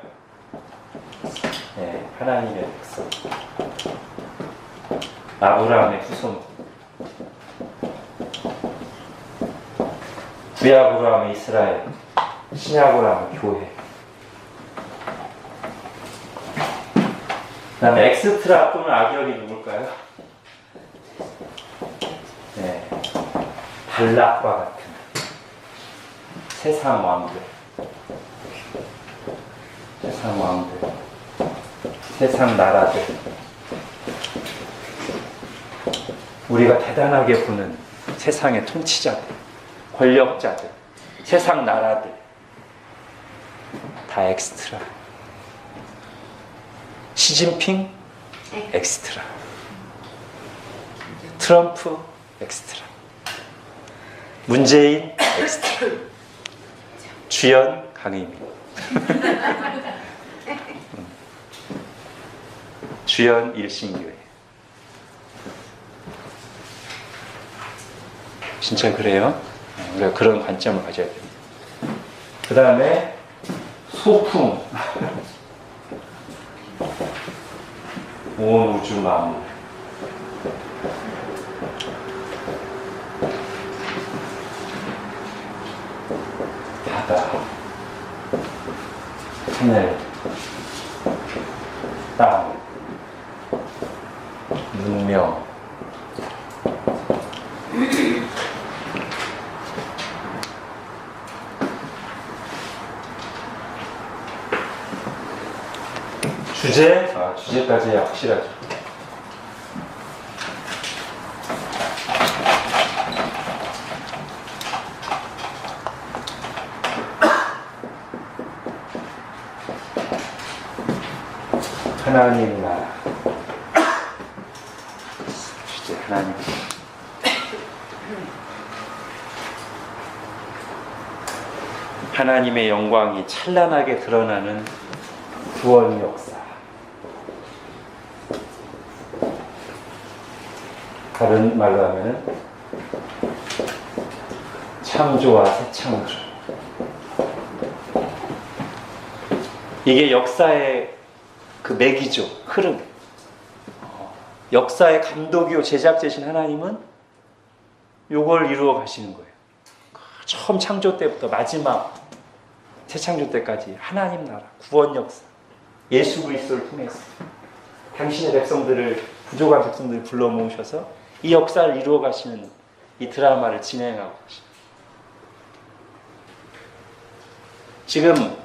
Speaker 1: 네, 하나님의 백성. 아브라함의 후손. 구약으로 하면 이스라엘, 신약으로 하면 교회. 그 다음에 엑스트라 또는 악역이 누굴까요? 네, 발락과 같은 세상 왕들, 세상 왕들, 세상 나라들, 우리가 대단하게 보는 세상의 통치자들, 권력자들, 세상 나라들 다 엑스트라. 시진핑 엑스트라, 트럼프 엑스트라, 문재인 엑스트라, 주연 강의민, 주연 일신교회. 진짜 그래요? 우리가 그런 관점을 가져야 됩니다. 그 다음에 소풍. 온 우주 만물. 바다, 하늘, 땅, 문명, 주제? 주제까지 확실하죠. 하나님 나라. 주제 하나님. 하나님의 영광이 찬란하게 드러나는 구원 역사. 다른 말로 하면은 창조와 새 창조. 이게 역사의 그 맥이죠. 흐름. 역사의 감독이요 제작자신 하나님은 요걸 이루어 가시는 거예요. 처음 창조 때부터 마지막 새 창조 때까지 하나님 나라, 구원 역사, 예수 그리스도를 통해서 당신의 백성들을, 부족한 백성들을 불러 모으셔서 이 역사를 이루어 가시는 이 드라마를 진행하고 계십니다. 지금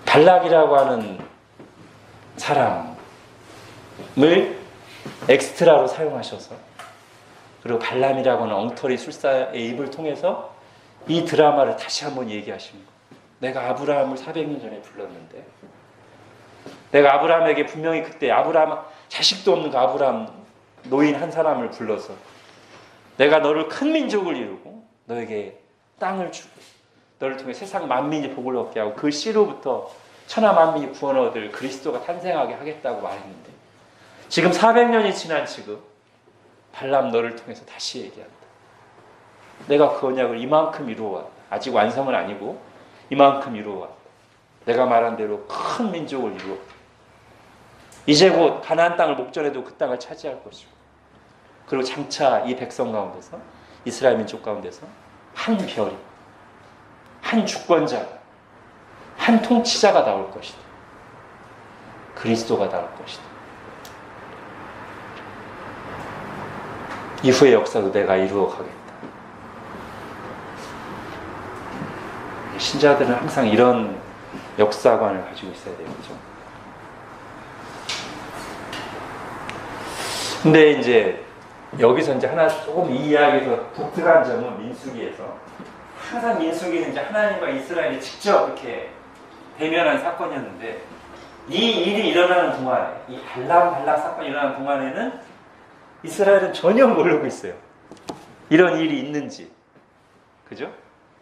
Speaker 1: 발락이라고 하는 사람을 엑스트라로 사용하셔서, 그리고 발람이라고 하는 엉터리 술사의 입을 통해서 이 드라마를 다시 한번 얘기하시는 거예요. 내가 아브라함을 400년 전에 불렀는데, 내가 아브라함에게 분명히 그때 아브라함, 자식도 없는 그 아브라함 노인 한 사람을 불러서 내가 너를 큰 민족을 이루고 너에게 땅을 주고 너를 통해 세상 만민이 복을 얻게 하고 그 씨로부터 천하 만민이 구원 얻을 그리스도가 탄생하게 하겠다고 말했는데, 지금 400년이 지난 지금 발람 너를 통해서 다시 얘기한다. 내가 그 언약을 이만큼 이루어왔다. 아직 완성은 아니고 이만큼 이루어왔다. 내가 말한 대로 큰 민족을 이루었다. 이제 곧 가나안 땅을 목전에도 그 땅을 차지할 것이고, 그리고 장차 이 백성 가운데서, 이스라엘 민족 가운데서 한 별이, 한 주권자가, 한 통치자가 나올 것이다. 그리스도가 나올 것이다. 이후의 역사도 내가 이루어 가겠다. 신자들은 항상 이런 역사관을 가지고 있어야 되겠죠. 근데 이제 여기서 이제 하나 조금 이 이야기에서 독특한 점은 민수기에서 항상 민수기는 이제 하나님과 이스라엘이 직접 이렇게 대면한 사건이었는데, 이 일이 일어나는 동안에, 이 발락 사건이 일어나는 동안에는 이스라엘은 전혀 모르고 있어요. 이런 일이 있는지. 그죠?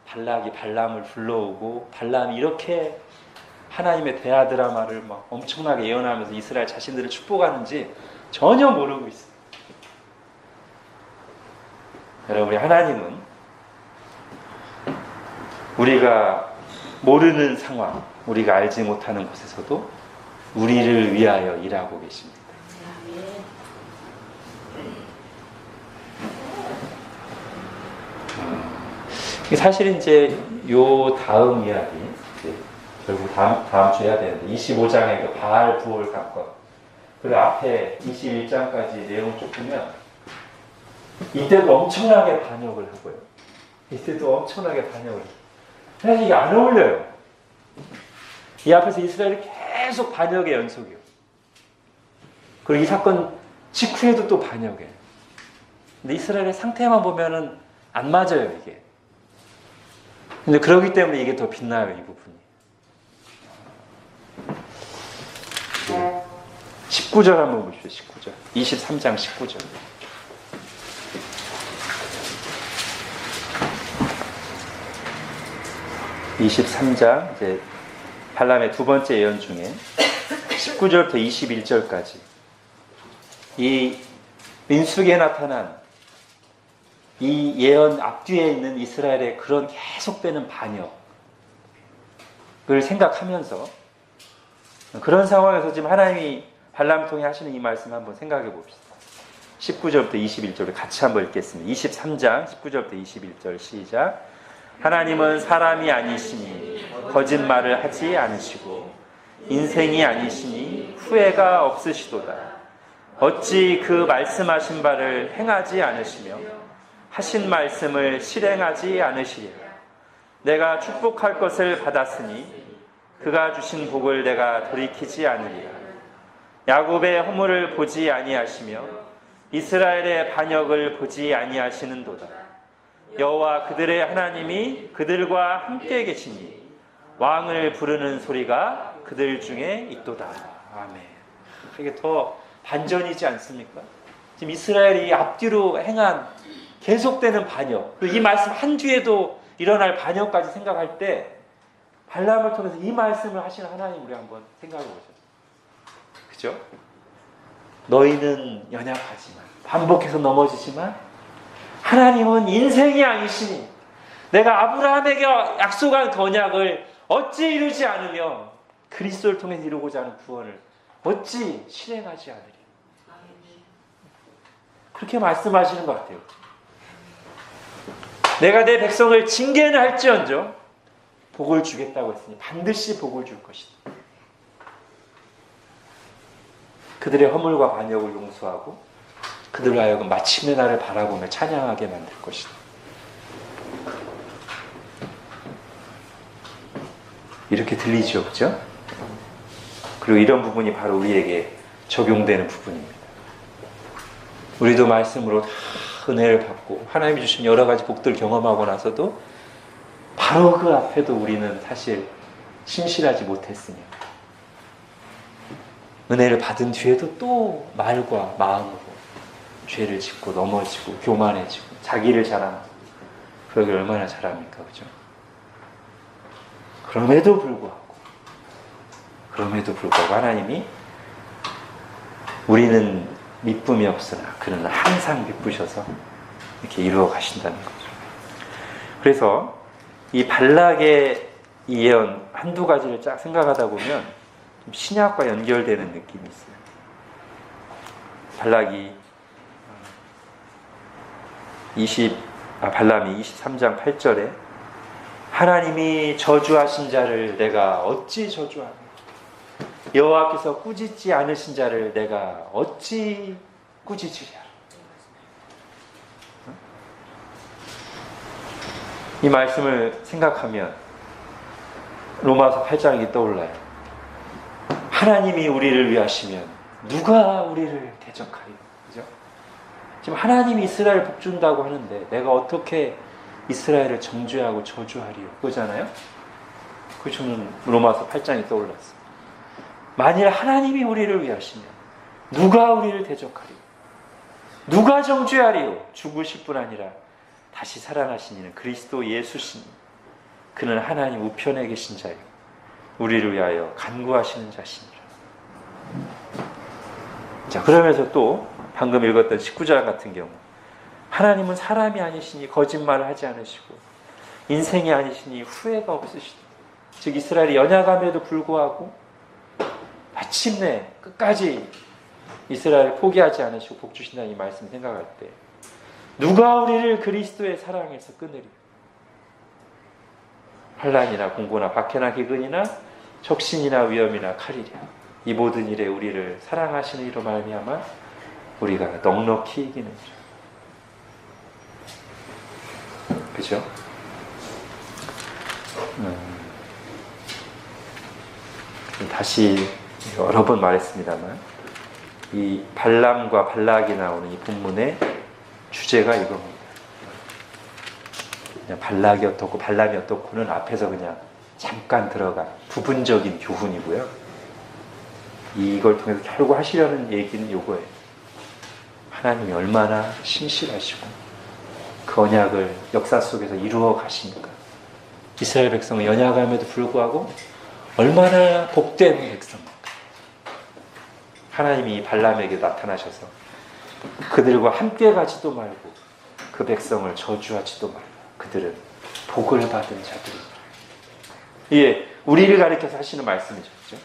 Speaker 1: 발락이 발람을 불러오고 발람이 이렇게 하나님의 대하 드라마를 막 엄청나게 예언하면서 이스라엘 자신들을 축복하는지 전혀 모르고 있어요. 여러분, 우리 하나님은 우리가 모르는 상황, 우리가 알지 못하는 곳에서도 우리를 위하여 일하고 계십니다. 사실 이제 요 다음 이야기, 이제 결국 다음 주 해야 되는데 25장의 그 바알 부올 사건, 그 앞에 21장까지 내용 쭉 보면 이때도 엄청나게 반역을 하고요. 이때도 엄청나게 반역을 해요. 사실 이게 안 어울려요. 이 앞에서 이스라엘이 계속 반역의 연속이에요. 그리고 이 사건 직후에도 또 반역이에요. 근데 이스라엘의 상태만 보면은 안 맞아요, 이게. 근데 그러기 때문에 이게 더 빛나요, 이 부분이. 19절 한번 보십시오, 19절. 23장 19절. (23장) 이제 발람의 두 번째 예언 중에 19절부터 21절까지 이 민수기에 나타난 이 예언 앞뒤에 있는 이스라엘의 그런 계속되는 반역을 생각하면서 그런 상황에서 지금 하나님이 발람을 통해 하시는 이 말씀 한번 생각해 봅시다. 19절부터 21절을 같이 한번 읽겠습니다. 23장 19절부터 21절 시작. 하나님은 사람이 아니시니 거짓말을 하지 않으시고 인생이 아니시니 후회가 없으시도다. 어찌 그 말씀하신 바를 행하지 않으시며 하신 말씀을 실행하지 않으시리라. 내가 축복할 것을 받았으니 그가 주신 복을 내가 돌이키지 않으리라. 야곱의 허물을 보지 아니하시며 이스라엘의 반역을 보지 아니하시는도다. 여호와 그들의 하나님이 그들과 함께 계시니 왕을 부르는 소리가 그들 중에 있도다. 아멘. 이게 더 반전이지 않습니까? 지금 이스라엘이 앞뒤로 행한 계속되는 반역, 그리고 이 말씀 한 뒤에도 일어날 반역까지 생각할 때 발람을 통해서 이 말씀을 하시는 하나님 우리 한번 생각해 보죠. 그죠? 너희는 연약하지만 반복해서 넘어지지만 하나님은 인생이 아니시니 내가 아브라함에게 약속한 그 언약을 어찌 이루지 않으며 그리스도를 통해서 이루고자 하는 구원을 어찌 실행하지 않으리. 그렇게 말씀하시는 것 같아요. 내가 내 백성을 징계는 할지언정 복을 주겠다고 했으니 반드시 복을 줄 것이다. 그들의 허물과 반역을 용서하고 그들로 하여금 마침내 나를 바라보며 찬양하게 만들 것이다. 이렇게 들리죠, 그죠? 그리고 이런 부분이 바로 우리에게 적용되는 부분입니다. 우리도 말씀으로 다 은혜를 받고 하나님이 주신 여러 가지 복들을 경험하고 나서도 바로 그 앞에도 우리는 사실 신실하지 못했으며 은혜를 받은 뒤에도 또 말과 마음으로 죄를 짓고 넘어지고 교만해지고 자기를 자랑하고 그러길 얼마나 잘합니까? 그죠? 그럼에도 불구하고 하나님이 우리는 미쁨이 없으나 그는 항상 미쁘셔서 이렇게 이루어 가신다는 거죠. 그래서 이 발락의 이 예언 한두 가지를 쫙 생각하다 보면 좀 신약과 연결되는 느낌이 있어요. 발람이 23장 8절에 하나님이 저주하신 자를 내가 어찌 저주하며 여호와께서 꾸짖지 않으신 자를 내가 어찌 꾸짖으랴. 이 말씀을 생각하면 로마서 8장이 떠올라요. 하나님이 우리를 위하시면 누가 우리를 대적하리요? 그죠? 지금 하나님이 이스라엘 복 준다고 하는데 내가 어떻게 이스라엘을 정죄하고 저주하리요? 그거잖아요? 그 저는 로마서 8장이 떠올랐어요. 만일 하나님이 우리를 위하시면 누가 우리를 대적하리요? 누가 정죄하리요? 죽으실 뿐 아니라 다시 살아나신 이는 그리스도 예수시니 그는 하나님 우편에 계신 자요 우리를 위하여 간구하시는 자시니라. 자, 그러면서 또 방금 읽었던 19절 같은 경우 하나님은 사람이 아니시니 거짓말을 하지 않으시고 인생이 아니시니 후회가 없으시다. 즉 이스라엘이 연약함에도 불구하고 마침내 끝까지 이스라엘을 포기하지 않으시고 복 주신다는 이 말씀 생각할 때 누가 우리를 그리스도의 사랑에서 끊으리? 환난이나 공고나 박해나 기근이나 적신이나 위험이나 칼이랴. 이 모든 일에 우리를 사랑하시는 이로 말미암아 우리가 넉넉히 이기는 줄. 그죠? 다시 여러 번 말했습니다만 이 발람과 발락이 나오는 이 본문의 주제가 이겁니다. 그냥 발락이 어떻고 발람이 어떻고는 앞에서 그냥 잠깐 들어간 부분적인 교훈이고요. 이걸 통해서 결국 하시려는 얘기는 이거예요. 하나님이 얼마나 신실하시고 그 언약을 역사 속에서 이루어 가십니까? 이스라엘 백성은 연약함에도 불구하고 얼마나 복된 백성입니까? 하나님이 발람에게 나타나셔서 그들과 함께 가지도 말고 그 백성을 저주하지도 말고 그들은 복을 받은 자들입니다. 이게 우리를 가리켜서 하시는 말씀이죠. 그렇죠?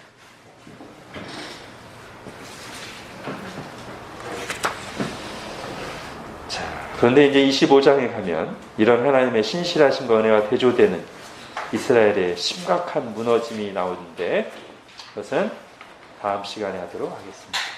Speaker 1: 자, 그런데 이제 25장에 가면 이런 하나님의 신실하신 은혜와 대조되는 이스라엘의 심각한 무너짐이 나오는데 그것은 다음 시간에 하도록 하겠습니다.